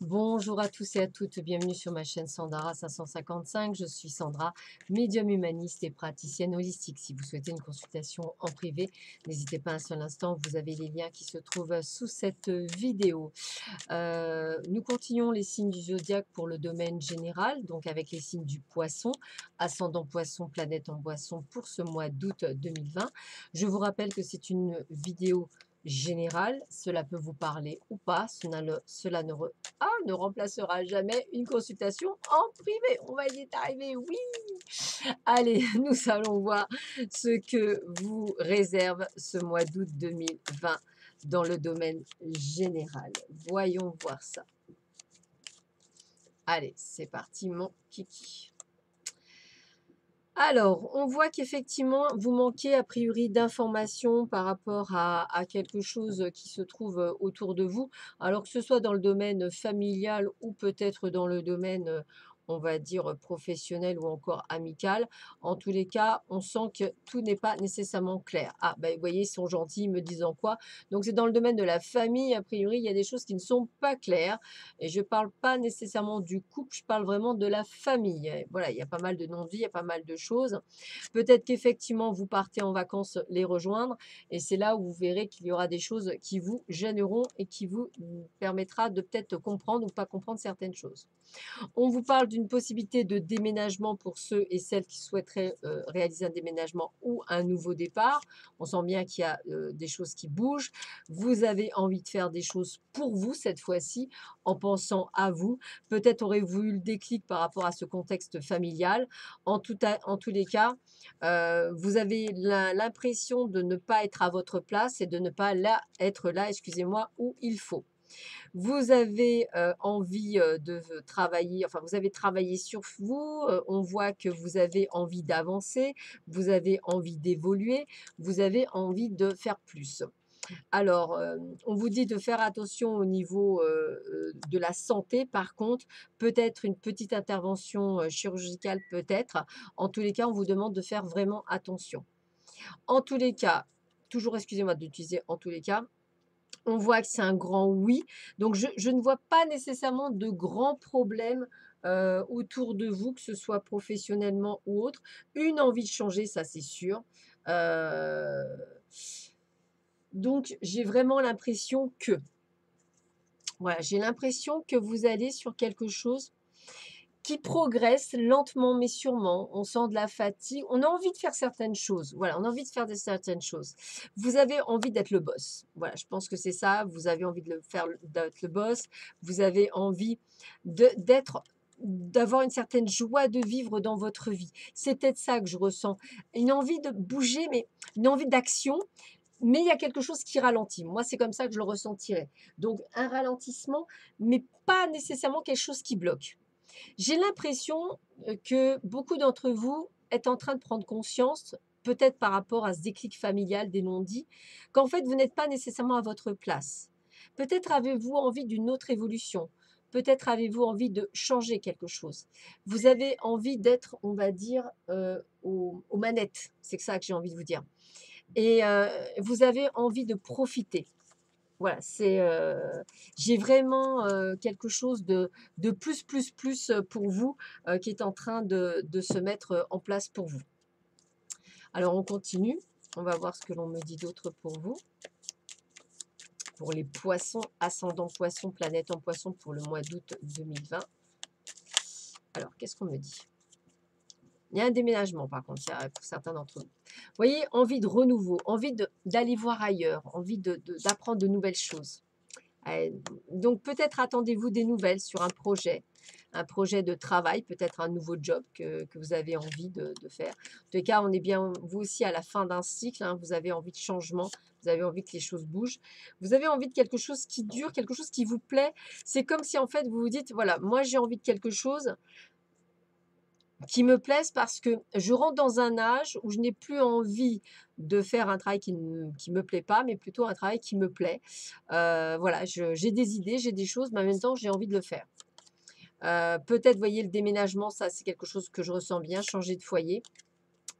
Bonjour à tous et à toutes, bienvenue sur ma chaîne Sandara 555. Je suis Sandra, médium humaniste et praticienne holistique. Si vous souhaitez une consultation en privé, n'hésitez pas un seul instant, vous avez les liens qui se trouvent sous cette vidéo. Nous continuons les signes du zodiaque pour le domaine général, donc avec les signes du poisson, ascendant poisson, planète en poisson pour ce mois d'août 2020. Je vous rappelle que c'est une vidéo générale, cela peut vous parler ou pas, ne remplacera jamais une consultation en privé. On va y être arrivé, oui. Allez, nous allons voir ce que vous réserve ce mois d'août 2020 dans le domaine général. Voyons voir ça. Allez, c'est parti, mon kiki. Alors, on voit qu'effectivement, vous manquez a priori d'informations par rapport à quelque chose qui se trouve autour de vous. Alors que ce soit dans le domaine familial ou peut-être dans le domaine, on va dire, professionnel ou encore amical. En tous les cas, on sent que tout n'est pas nécessairement clair. Ah, ben, vous voyez, ils sont gentils, me disant quoi? Donc, c'est dans le domaine de la famille, a priori, il y a des choses qui ne sont pas claires. Et je ne parle pas nécessairement du couple, je parle vraiment de la famille. Et voilà, il y a pas mal de non-dits, il y a pas mal de choses. Peut-être qu'effectivement, vous partez en vacances les rejoindre et c'est là où vous verrez qu'il y aura des choses qui vous gêneront et qui vous permettra de peut-être comprendre ou pas comprendre certaines choses. On vous parle d'une possibilité de déménagement pour ceux et celles qui souhaiteraient réaliser un déménagement ou un nouveau départ. On sent bien qu'il y a des choses qui bougent. Vous avez envie de faire des choses pour vous cette fois-ci, en pensant à vous. Peut-être aurez-vous eu le déclic par rapport à ce contexte familial. En tous les cas, vous avez l'impression de ne pas être à votre place et de ne pas être là, excusez-moi, où il faut. Vous avez, envie, de travailler, enfin, vous avez travaillé sur vous, on voit que vous avez envie d'avancer, vous avez envie d'évoluer, vous avez envie de faire plus. Alors, on vous dit de faire attention au niveau, de la santé par contre, peut-être une petite intervention, chirurgicale peut-être. En tous les cas, on vous demande de faire vraiment attention. En tous les cas, toujours excusez-moi d'utiliser en tous les cas, on voit que c'est un grand oui. Donc je ne vois pas nécessairement de grands problèmes, autour de vous, que ce soit professionnellement ou autre. Une envie de changer, ça c'est sûr. Heu, donc j'ai vraiment l'impression que voilà, j'ai l'impression que vous allez sur quelque chose qui progresse lentement mais sûrement. On sent de la fatigue, on a envie de faire certaines choses. Voilà, on a envie de faire certaines choses. Vous avez envie d'être le boss. Voilà, je pense que c'est ça. Vous avez envie de le faire, d'être le boss. Vous avez envie d'avoir une certaine joie de vivre dans votre vie. C'est peut-être ça que je ressens. Une envie de bouger, mais une envie d'action, mais il y a quelque chose qui ralentit. Moi, c'est comme ça que je le ressentirais. Donc, un ralentissement, mais pas nécessairement quelque chose qui bloque. J'ai l'impression, que beaucoup d'entre vous êtes en train de prendre conscience, peut-être par rapport à ce déclic familial des non-dits, qu'en fait vous n'êtes pas nécessairement à votre place. Peut-être avez-vous envie d'une autre évolution, peut-être avez-vous envie de changer quelque chose. Vous avez envie d'être, on va dire, aux manettes, c'est ça que j'ai envie de vous dire et vous avez envie de profiter. Voilà, j'ai vraiment, quelque chose de plus, pour vous, qui est en train de se mettre, en place pour vous. Alors on continue, on va voir ce que l'on me dit d'autre pour vous. Pour les poissons, ascendant poisson, planète en poisson pour le mois d'août 2020. Alors qu'est-ce qu'on me dit? Il y a un déménagement par contre, il y a pour certains d'entre vous. Vous voyez, envie de renouveau, envie d'aller voir ailleurs, envie d'apprendre de nouvelles choses. Donc peut-être attendez-vous des nouvelles sur un projet de travail, peut-être un nouveau job que vous avez envie de faire. En tout cas, on est bien, vous aussi, à la fin d'un cycle, hein, vous avez envie de changement, vous avez envie que les choses bougent. Vous avez envie de quelque chose qui dure, quelque chose qui vous plaît. C'est comme si en fait vous vous dites, voilà, moi j'ai envie de quelque chose qui me plaise parce que je rentre dans un âge où je n'ai plus envie de faire un travail qui me plaît pas, mais plutôt un travail qui me plaît. Voilà, j'ai des idées, j'ai des choses, mais en même temps, j'ai envie de le faire. Peut-être, voyez, le déménagement, ça, c'est quelque chose que je ressens bien, changer de foyer,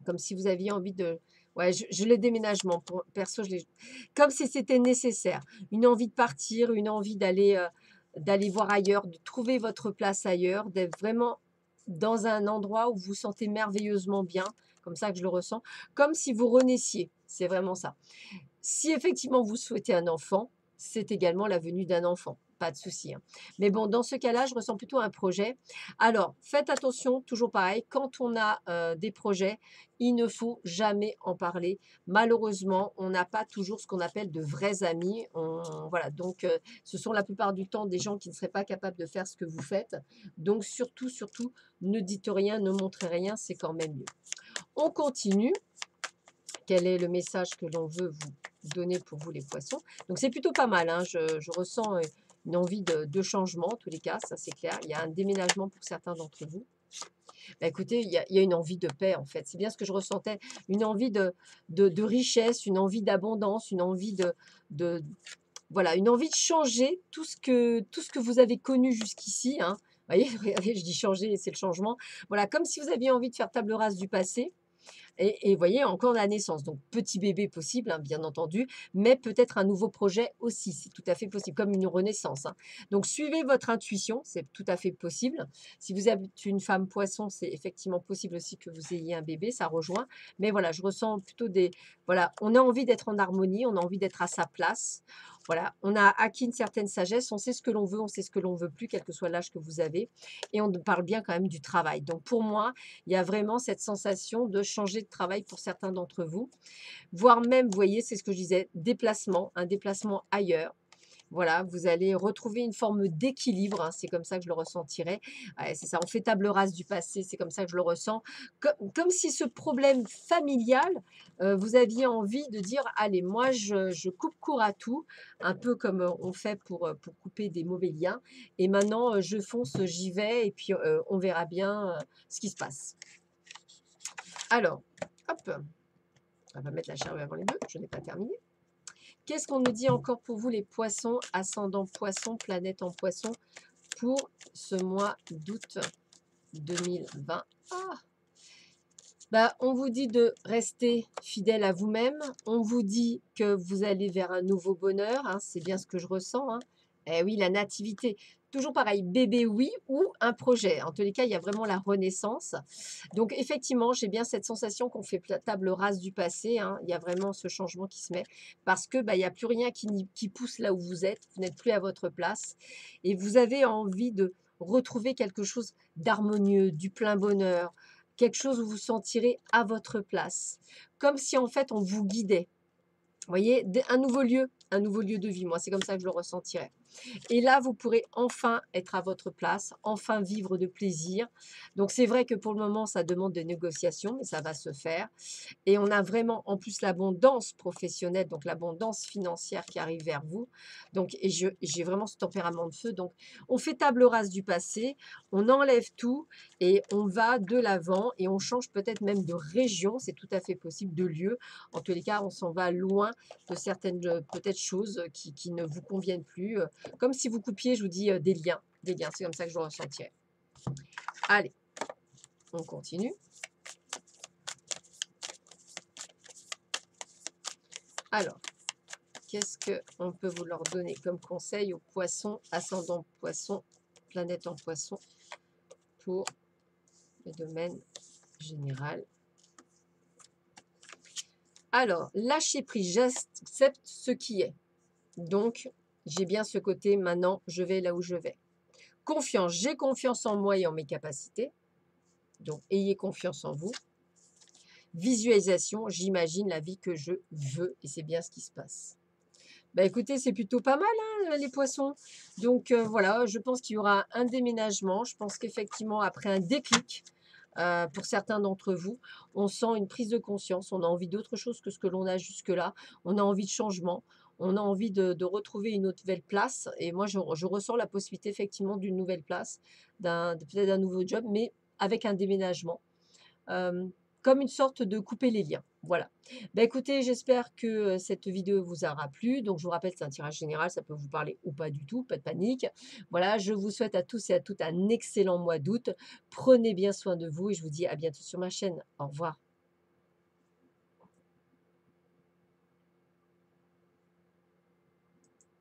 comme si vous aviez envie de... Ouais, je le déménagement, perso, comme si c'était nécessaire. Une envie de partir, une envie d'aller d'aller voir ailleurs, de trouver votre place ailleurs, d'être vraiment dans un endroit où vous vous sentez merveilleusement bien, comme ça que je le ressens, comme si vous renaissiez. C'est vraiment ça. Si effectivement vous souhaitez un enfant, c'est également la venue d'un enfant, pas de souci, hein. Mais bon, dans ce cas-là, je ressens plutôt un projet. Alors, faites attention, toujours pareil, quand on a des projets, il ne faut jamais en parler. Malheureusement, on n'a pas toujours ce qu'on appelle de vrais amis. Voilà, donc ce sont la plupart du temps des gens qui ne seraient pas capables de faire ce que vous faites. Donc surtout, surtout, ne dites rien, ne montrez rien, c'est quand même mieux. On continue. Quel est le message que l'on veut vous donner pour vous les poissons? Donc c'est plutôt pas mal, hein. Je ressens une envie de changement, en tous les cas, ça c'est clair. Il y a un déménagement pour certains d'entre vous. Bah, écoutez, il y a une envie de paix en fait. C'est bien ce que je ressentais, une envie de richesse, une envie d'abondance, une envie de voilà, une envie de changer tout ce que vous avez connu jusqu'ici, hein. Vous voyez, regardez, je dis changer, c'est le changement. Voilà, comme si vous aviez envie de faire table rase du passé et vous voyez, encore la naissance, donc petit bébé possible, hein, bien entendu, mais peut-être un nouveau projet aussi, c'est tout à fait possible, comme une renaissance, hein. Donc suivez votre intuition, c'est tout à fait possible. Si vous êtes une femme poisson, c'est effectivement possible aussi que vous ayez un bébé, ça rejoint. Mais voilà, je ressens plutôt des... Voilà, on a envie d'être en harmonie, on a envie d'être à sa place. Voilà, on a acquis une certaine sagesse, on sait ce que l'on veut, on sait ce que l'on veut plus, quel que soit l'âge que vous avez. Et on parle bien quand même du travail. Donc pour moi, il y a vraiment cette sensation de changer de travail pour certains d'entre vous, voire même, vous voyez, c'est ce que je disais, déplacement, un déplacement ailleurs. Voilà, vous allez retrouver une forme d'équilibre, hein, c'est comme ça que je le ressentirais. Ouais, c'est ça, on fait table rase du passé, c'est comme ça que je le ressens. Comme si ce problème familial, vous aviez envie de dire, allez, moi, je coupe court à tout, un peu comme on fait pour couper des mauvais liens. Et maintenant, je fonce, j'y vais, et puis on verra bien ce qui se passe. Alors, hop, on va mettre la charrue avant les bœufs, je n'ai pas terminé. Qu'est-ce qu'on nous dit encore pour vous les poissons, ascendant poisson, planète en poisson, pour ce mois d'août 2020? Bah, on vous dit de rester fidèle à vous-même. On vous dit que vous allez vers un nouveau bonheur, hein, c'est bien ce que je ressens, hein. Eh oui, la nativité. Toujours pareil, bébé oui ou un projet. En tous les cas, il y a vraiment la renaissance. Donc effectivement, j'ai bien cette sensation qu'on fait table rase du passé, hein. Il y a vraiment ce changement qui se met parce que bah, il n'y a plus rien qui pousse là où vous êtes. Vous n'êtes plus à votre place et vous avez envie de retrouver quelque chose d'harmonieux, du plein bonheur, quelque chose où vous vous sentirez à votre place, comme si en fait on vous guidait. Vous voyez, un nouveau lieu de vie. Moi, c'est comme ça que je le ressentirais. Et là, vous pourrez enfin être à votre place, enfin vivre de plaisir. Donc, c'est vrai que pour le moment, ça demande des négociations, mais ça va se faire. Et on a vraiment en plus l'abondance professionnelle, donc l'abondance financière qui arrive vers vous. Donc, et j'ai vraiment ce tempérament de feu. Donc, on fait table rase du passé, on enlève tout et on va de l'avant et on change peut-être même de région, c'est tout à fait possible, de lieu. En tous les cas, on s'en va loin de certaines peut-être choses qui ne vous conviennent plus. Comme si vous coupiez, je vous dis, des liens. Des liens, c'est comme ça que je le ressentirais. Allez, on continue. Alors, qu'est-ce qu'on peut vous leur donner comme conseil aux poissons, ascendant poisson, planète en poisson, pour le domaine général? Alors, lâcher prise, j'accepte ce qui est. Donc, j'ai bien ce côté, maintenant, je vais là où je vais. Confiance, j'ai confiance en moi et en mes capacités. Donc, ayez confiance en vous. Visualisation, j'imagine la vie que je veux et c'est bien ce qui se passe. Bah écoutez, c'est plutôt pas mal, hein, les poissons. Donc voilà, je pense qu'il y aura un déménagement. Je pense qu'effectivement, après un déclic, pour certains d'entre vous, on sent une prise de conscience. On a envie d'autre chose que ce que l'on a jusque-là. On a envie de changement. On a envie de retrouver une autre nouvelle place. Et moi, je ressens la possibilité effectivement d'une nouvelle place, peut-être d'un nouveau job, mais avec un déménagement. Euh, comme une sorte de couper les liens. Voilà. Bah, écoutez, j'espère que cette vidéo vous aura plu. Donc, je vous rappelle, c'est un tirage général, ça peut vous parler ou pas du tout, pas de panique. Voilà, je vous souhaite à tous et à toutes un excellent mois d'août. Prenez bien soin de vous et je vous dis à bientôt sur ma chaîne. Au revoir.